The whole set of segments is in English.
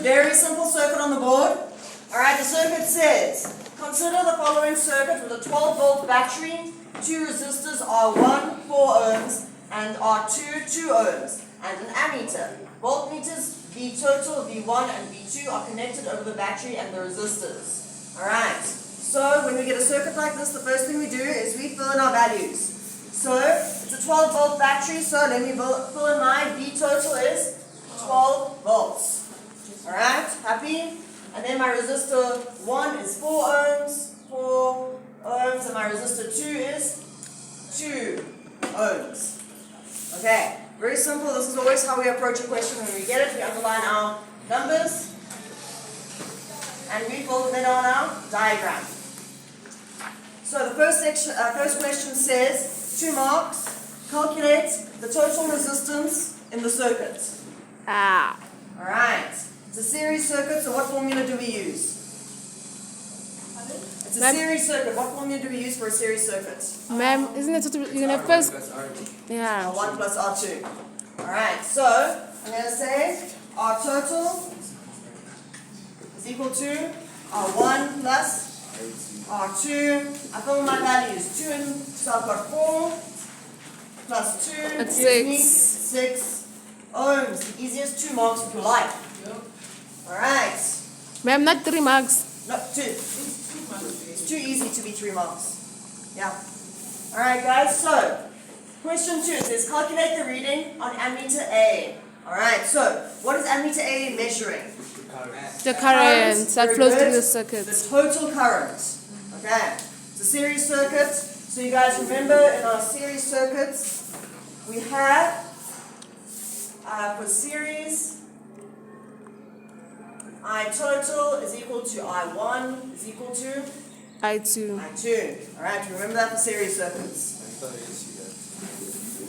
very simple circuit on the board. Alright, the circuit says, consider the following circuit with a 12-volt battery, 2 resistors R1, 4 ohms, and R2, 2 ohms, and an ammeter. Voltmeters V total, V1, and V2 are connected over the battery and the resistors. Alright, so when we get a circuit like this, the first thing we do is we fill in our values. So, it's a 12-volt battery, so let me fill in my V total is 12 volts. Alright, happy? And then my resistor 1 is 4 ohms, and my resistor 2 is 2 ohms. Okay, very simple. This is always how we approach a question. When we get it, we underline our numbers, and we fill them in on our diagram. So the first question says, 2 marks, calculate the total resistance in the circuit. Alright, it's a series circuit, so what formula do we use? It's a series circuit. What formula do we use for a series circuit? Ma'am, isn't it total? You're gonna first. Yeah. 1 plus R2. Alright, so I'm going to say R total is equal to R1 plus R2. I fill my values. 2 in, so I've got 4 plus 2 That's gives me 6. 6 ohms. The easiest 2 marks if you like. Alright. Ma'am, not 3 marks. No, 2. It's too easy to be 3 marks. Yeah. Alright guys, so question 2 says calculate the reading on ammeter A. Alright, so what is ammeter A measuring? The current that flows through the circuit. The total current. Okay. It's a series circuit. So you guys remember in our series circuits we have for series I total is equal to I1 is equal to I2. I2. Alright, remember that for series circuits.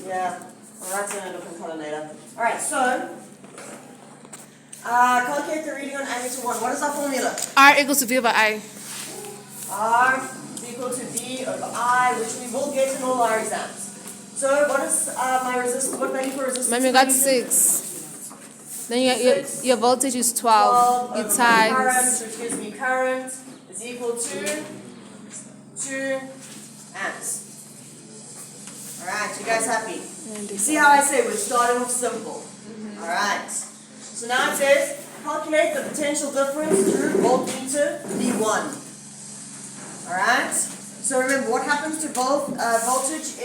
Yeah, I'll write it in a different color later. Alright, so calculate the reading on ammeter 1. What is our formula? R equals to V over I. R is equal to V over I, which we will get in all our exams. So what is my resistance? What value for resistance? Ma'am, you got 6. Then your voltage is 12. You Current, times. which gives me current, is equal to 2 amps. Alright, you guys happy? See how I say we're starting off simple. Alright. So now it says calculate the potential difference through voltmeter V1. Alright. So remember what happens to voltage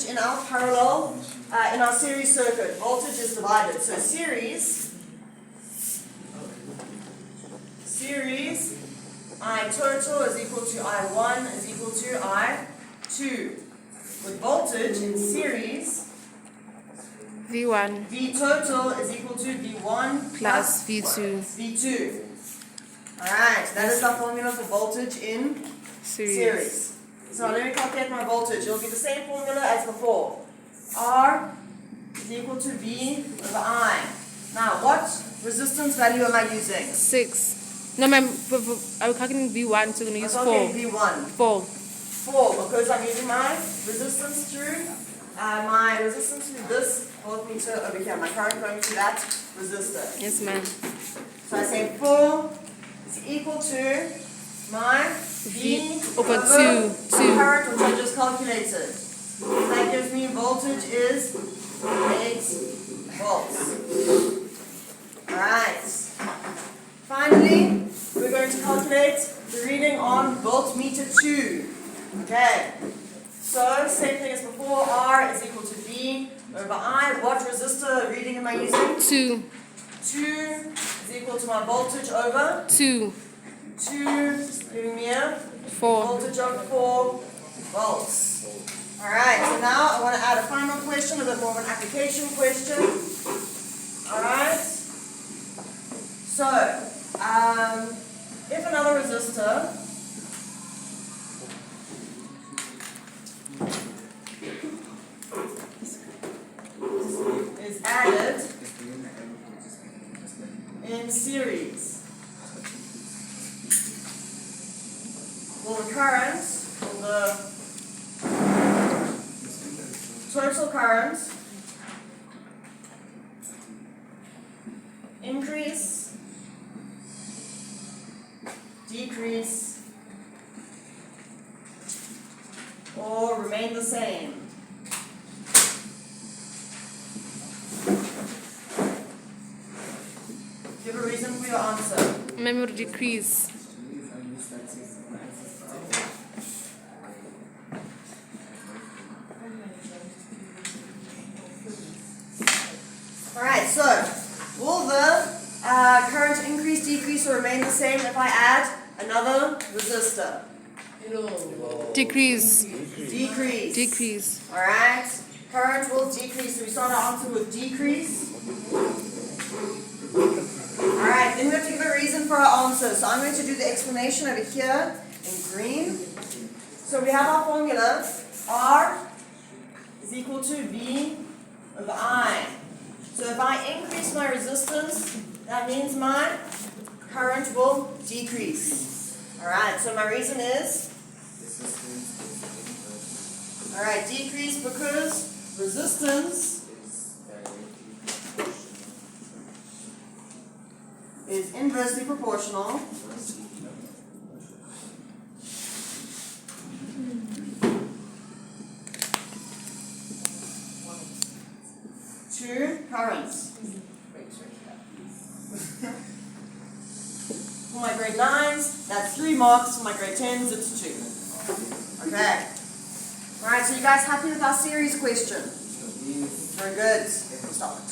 in our parallel in our series circuit. Voltage is divided. So series I total is equal to I1 is equal to I2. With voltage in series, V1 V total is equal to V1 plus V2. V2. Alright, that is our formula for voltage in series. So let me calculate my voltage. It will be the same formula as before. R is equal to V over I. Now, what resistance value am I using? 6. No, ma'am, are we calculating V1, so we're going to use 4. Okay, V1. 4. 4, because I'm using my resistance through this voltmeter over here. My current going to that resistor. Yes, ma'am. So I say 4 is equal to my V over 2. my current, which I just calculated. That gives me voltage is 8 volts. Alright. Finally, we're going to calculate the reading on voltmeter 2. Okay. So, same thing as before, R is equal to V over I. What resistor reading am I using? 2. 2 is equal to my voltage over 2. 2, giving me a 4. voltage of 4 volts. Alright, so now I want to add a final question, a bit more of an application question. Alright. So, if another resistor is added in series, will the current, will the total current increase, decrease, or remain the same? Give a reason for your answer. Memory decrease. Alright, so will the current increase, decrease, or remain the same if I add another resistor? Decrease. Decrease. Decrease. Alright, current will decrease. So we start our answer with decrease. Alright, then we have to give a reason for our answer. So I'm going to do the explanation over here in green. So we have our formula. R is equal to V over I. So if I increase my resistance, that means my current will decrease. Alright, so my reason is, alright, decrease because resistance is inversely proportional to currents. For my grade 9s, that's 3 marks. For my grade 10s, it's 2. Okay. Alright, so you guys happy with our series question? Very good. Stop it.